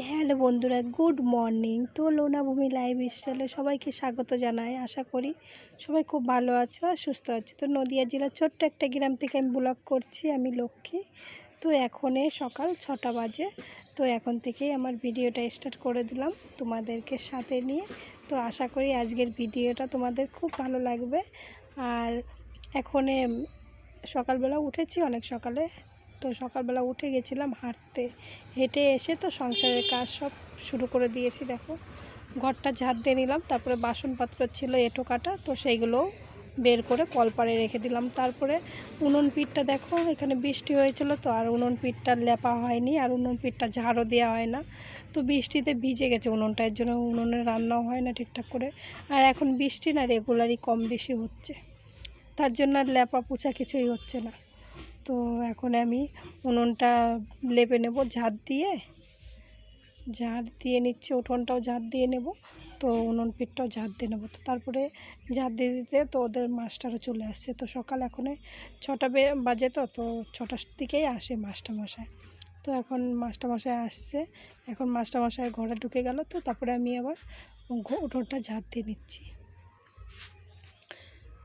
Hello বন্ধুরা, good morning. তো লোনাভূমি লাইফস্টাইলে সবাইকে স্বাগত জানাই। আশা করি সবাই খুব ভালো আছো আর সুস্থ আছো। তো নদিয়া জেলার ছোট্ট একটা গ্রাম থেকে আমি ব্লগ করছি। আমি লক্ষ্মী। তো এখনে সকাল 6টা বাজে। তো এখন থেকেই আমার ভিডিওটা স্টার্ট করে দিলাম তোমাদেরকে সাথে নিয়ে। তো আশা করি আজকের ভিডিওটা তোমাদের খুব ভালো লাগবে। আর এখনে সকালবেলা উঠেছি অনেক সকালে। তো সকালবেলা উঠে গেছিলাম হাঁটতে, হেঁটে এসে তো সংসারের কাজ সব শুরু করে দিয়েছি। দেখো, ঘরটা ঝাড় দিয়ে নিলাম, তারপরে বাসনপত্র ছিল এঁটো কাটা, তো সেইগুলো বের করে কলপাড়ে রেখে দিলাম। তারপরে উনুন পিঠটা দেখো, এখানে বৃষ্টি হয়েছিল তো আর উনুন পিঠটা লেপা হয়নি, আর উনুন পিঠটা ঝাড়ও দেওয়া হয় না। তো বৃষ্টিতে ভিজে গেছে উনুনটা, এর জন্য উনুনে রান্নাও হয় না ঠিকঠাক করে। আর এখন বৃষ্টি না রেগুলারই কম বেশি হচ্ছে, তার জন্য আর লেপা পোছা কিছুই হচ্ছে না। তো এখন আমি উনুনটা লেপে নেব ঝাড় দিয়ে নিচ্ছে, উঠোনটাও ঝাড় দিয়ে নেব। তো উনুন পিঠটাও ঝাড় দিয়ে নেবো। তো তারপরে ঝাড় দিয়ে দিতে তো ওদের মাস্টারও চলে আসছে। তো সকাল এখনে 6টা বাজে, তো 6টার দিকেই আসে মাস্টারমশাই। তো এখন মাস্টারমশাই আসছে, এখন মাস্টারমশাই ঘরে ঢুকে গেল। তো তারপরে আমি আবার উঠোনটা ঝাড় দিয়ে নিচ্ছি।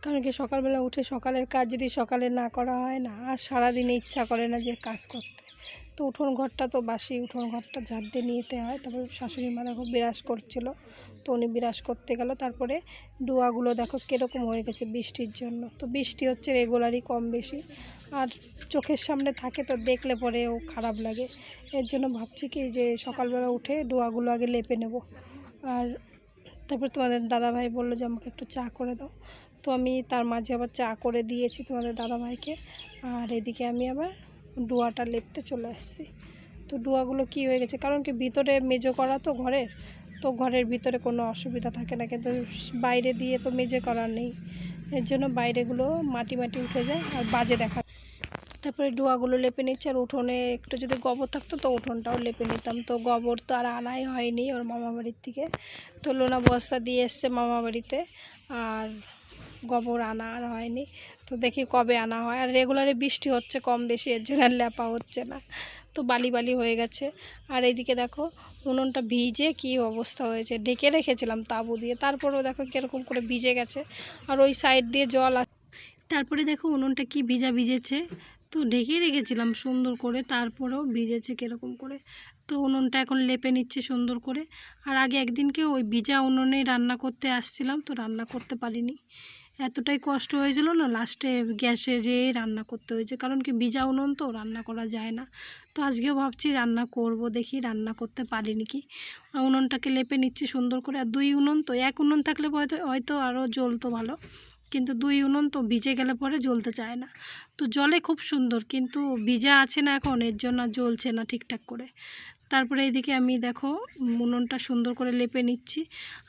কারণ কি সকালবেলা উঠে সকালের কাজ যদি সকালে না করা হয় না, আর সারাদিনে ইচ্ছা করে না যে কাজ করতে। তো উঠোন ঘরটা তো বাসি, উঠোন ঘরটা ঝাড় দিয়ে নিতে হয়। তারপরে শাশুড়ি মা দেখো বিরাজ করছিল, তো উনি বিরাজ করতে গেল। তারপরে ডোয়াগুলো দেখো কীরকম হয়ে গেছে বৃষ্টির জন্য। তো বৃষ্টি হচ্ছে রেগুলারই কম বেশি, আর চোখের সামনে থাকে তো দেখলে পরেও খারাপ লাগে। এর জন্য ভাবছি কি যে সকালবেলা উঠে ডোয়াগুলো আগে লেপে নেব। আর তারপর তোমাদের দাদাভাই বললো যে আমাকে একটু চা করে দাও। তো আমি তার মাঝে আবার চা করে দিয়েছি তোমাদের দাদাভাইকে। আর এদিকে আমি আবার ডোয়াটা লেপতে চলে আসছি। তো ডোয়াগুলো কি হয়ে গেছে, কারণ কি ভিতরে মেজো করা তো ঘরের, তো ঘরের ভিতরে কোনো অসুবিধা থাকে না, কিন্তু বাইরে দিয়ে তো মেজে করার নেই। এর জন্য বাইরেগুলো মাটি মাটি উঠে যায় আর বাজে দেখা। তারপরে ডোয়াগুলো লেপে নিচ্ছে। আর উঠোনে একটু যদি গোবর থাকতো তো উঠোনটাও লেপে নিতাম। তো গোবর তো আর আনাই হয়নি ওর মামাবাড়ির থেকে। তো লোনা বস্তা দিয়ে এসছে মামাবাড়িতে, আর গোবর আনা আর হয়নি। তো দেখি কবে আনা হয়। আর রেগুলারে বৃষ্টি হচ্ছে কম বেশি, এর জন্য লেপা হচ্ছে না, তো বালি বালি হয়ে গেছে। আর এইদিকে দেখো উনুনটা ভিজে কি অবস্থা হয়েছে, ঢেকে রেখেছিলাম তাঁবু দিয়ে, তারপরেও দেখো কীরকম করে ভিজে গেছে। আর ওই সাইড দিয়ে জল আসে। তারপরে দেখো উনুনটা কি ভিজেছে। তো ঢেকে রেখেছিলাম সুন্দর করে, তারপরেও ভিজেছে কীরকম করে। তো উনুনটা এখন লেপে নিচ্ছে সুন্দর করে। আর আগে একদিনকে ওই ভিজা উনুনে রান্না করতে আসছিলাম, তো রান্না করতে পারিনি, এতটাই কষ্ট হয়েছিল না, লাস্টে গ্যাসে যেয়ে রান্না করতে হয়েছে। কারণ কি ভিজা উনুন তো রান্না করা যায় না। তো আজকেও ভাবছি রান্না করব, দেখি রান্না করতে পারিনি কি। উনুনটাকে লেপে নিচ্ছে সুন্দর করে। আর দুই উনুন, তো এক উনুন থাকলে হয়তো আরও জ্বলতো ভালো, কিন্তু দুই উনুন তো ভিজে গেলে পরে জ্বলতে চায় না। তো জলে খুব সুন্দর, কিন্তু ভিজা আছে না এখন, এর জন্য জ্বলছে না ঠিকঠাক করে। তারপরে এইদিকে আমি দেখো উনুনটা সুন্দর করে লেপে নিচ্ছি।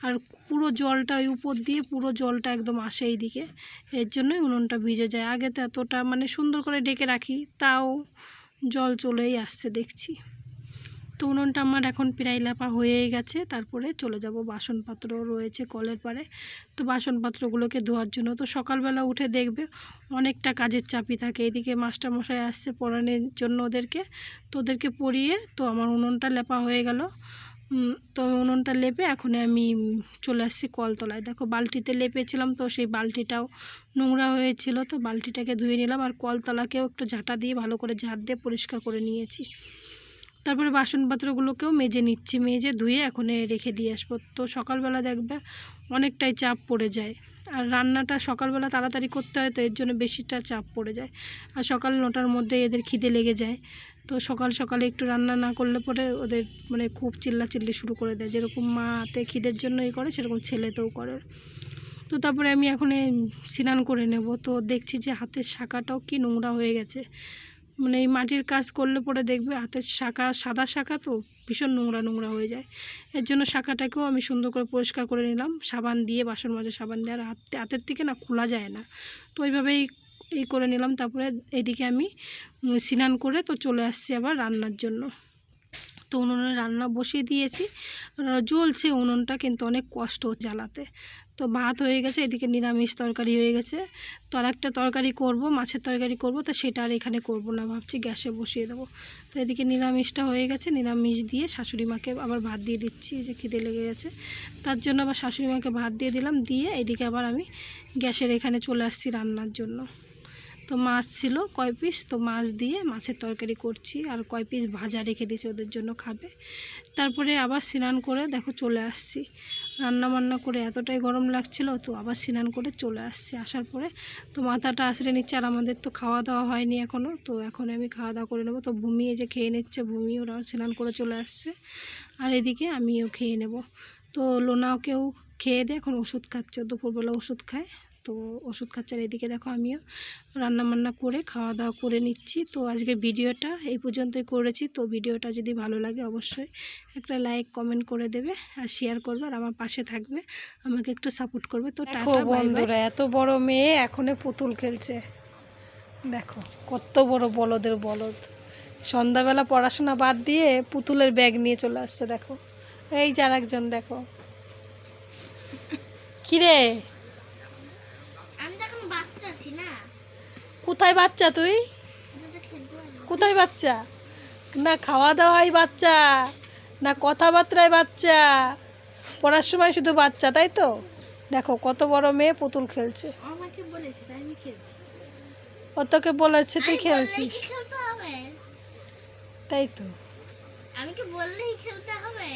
আর পুরো জলটা ওই উপর দিয়ে পুরো জলটা একদম আসে এইদিকে, এর জন্যই উনুনটা ভিজে যায়। আগে তো এতটা মানে সুন্দর করে ঢেকে রাখি, তাও জল চলেই আসছে দেখছি। তো উনুনটা আমার এখন প্রায় লেপা হয়েই গেছে। তারপরে চলে যাব, বাসনপত্র রয়েছে কলের পাড়ে, তো বাসনপত্রগুলোকে ধোয়ার জন্য। তো সকালবেলা উঠে দেখবে অনেকটা কাজের চাপই থাকে। এদিকে মাস্টারমশাই আসছে পড়ানোর জন্য ওদেরকে, তো ওদেরকে পড়িয়ে তো আমার উনুনটা লেপা হয়ে গেল। তো উনুনটা লেপে এখন আমি চলে আসছি কলতলায়। দেখো বালতিতে লেপেছিলাম, তো সেই বালতিটাও নোংরা হয়েছিল, তো বালতিটাকে ধুয়ে নিলাম। আর কলতলাকেও একটু ঝাঁটা দিয়ে ভালো করে ঝাঁট দিয়ে পরিষ্কার করে নিয়েছি। তারপরে বাসনপত্রগুলোকেও মেজে নিচ্ছি, মেজে ধুয়ে এখন রেখে দিয়ে আসবো। তো সকালবেলা দেখবে অনেকটাই চাপ পড়ে যায়। আর রান্নাটা সকালবেলা তাড়াতাড়ি করতে হয়, তো এর জন্য বেশিটা চাপ পড়ে যায়। আর সকাল 9টার মধ্যে এদের খিদে লেগে যায়। তো সকালে একটু রান্না না করলে পরে ওদের মানে খুব চিল্লাচিল্লি শুরু করে দেয়। যেরকম মাতে খিদের জন্য করে, সেরকম ছেলেতেও করে। তো তারপরে আমি এখন স্নান করে নেব। তো দেখছি যে হাতের শাখাটাও কি নোংরা হয়ে গেছে। মানে এই মাটির কাজ করলে পরে দেখবে হাতের শাখা, সাদা শাখা তো ভীষণ নোংরা হয়ে যায়। এর জন্য শাখাটাকেও আমি সুন্দর করে পরিষ্কার করে নিলাম সাবান দিয়ে, বাসন মাজা সাবান দিয়ে। আর হাতের থেকে না খোলা যায় না, তো ওইভাবেই করে নিলাম। তারপরে এইদিকে আমি স্নান করে তো চলে আসছি আবার রান্নার জন্য। তো উনুনে রান্না বসিয়ে দিয়েছি, জ্বলছে উনুনটা, কিন্তু অনেক কষ্ট জ্বালাতে। তো ভাত হয়ে গেছে, এদিকে নিরামিষ তরকারি হয়ে গেছে। তো আর একটা তরকারি করব, মাছের তরকারি করব, তো সেটা আর এখানে করব না, ভাবছি গ্যাসে বসিয়ে দেবো। তো এদিকে নিরামিষটা হয়ে গেছে, নিরামিষ দিয়ে শাশুড়ি মাকে আবার ভাত দিয়ে দিচ্ছি, যে খিদে লেগে গেছে তার জন্য আবার শাশুড়ি মাকে ভাত দিয়ে দিলাম। দিয়ে এদিকে আবার আমি গ্যাসের এখানে চলে আসছি রান্নার জন্য। তো মাছ ছিল কয় পিস, তো মাছ দিয়ে মাছের তরকারি করছি, আর কয় পিস ভাজা রেখে দিয়েছি ওদের জন্য খাবে। তারপরে আবার স্নান করে দেখো চলে আসছি, রান্না বান্না করে এতটাই গরম লাগছিল, তো আবার স্নান করে চলে আসছি। আসার পরে তো মাথাটা আঁচড়ে নিচ্ছে, আর আমাদের তো খাওয়া দাওয়া হয়নি এখনও, তো এখন আমি খাওয়া দাওয়া করে নেবো। তো ভূমিয়ে যে খেয়ে নিচ্ছে, ভূমি ওরা স্নান করে চলে আসছে, আর এদিকে আমিও খেয়ে নেব। তো লোনাকেও খেয়ে দিয়ে এখন ওষুধ খাচ্ছে, দুপুরবেলা ওষুধ খায়, তো ওষুধ খাচ্ছে। আর এদিকে দেখো আমিও রান্নাবান্না করে খাওয়া দাওয়া করে নিচ্ছি। তো আজকে ভিডিওটা এই পর্যন্তই করেছি। তো ভিডিওটা যদি ভালো লাগে অবশ্যই একটা লাইক কমেন্ট করে দেবে, আর শেয়ার করবে, আর আমার পাশে থাকবে, আমাকে একটু সাপোর্ট করবে। তো টাটা বন্ধুরা, এত বড় মেয়ে এখনো পুতুল খেলছে, দেখো কত বড় বলদের বলদ, সন্ধ্যাবেলা পড়াশোনা বাদ দিয়ে পুতুলের ব্যাগ নিয়ে চলে আসছে। দেখো এই যে আরেকজন, দেখো কিরে কোথায় বাচ্চা তুই, কোথায় বাচ্চা? না খাওয়া দাওয়াই বাচ্চা, না কথাবার্তায় বাচ্চা, পড়ার সময় শুধু বাচ্চা, তাই তো? দেখো কত বড় মেয়ে পুতুল খেলছে, ও তোকে বলেছে তুই খেলছিস, তাই তো? আমি কি বললেই খেলতে হবে?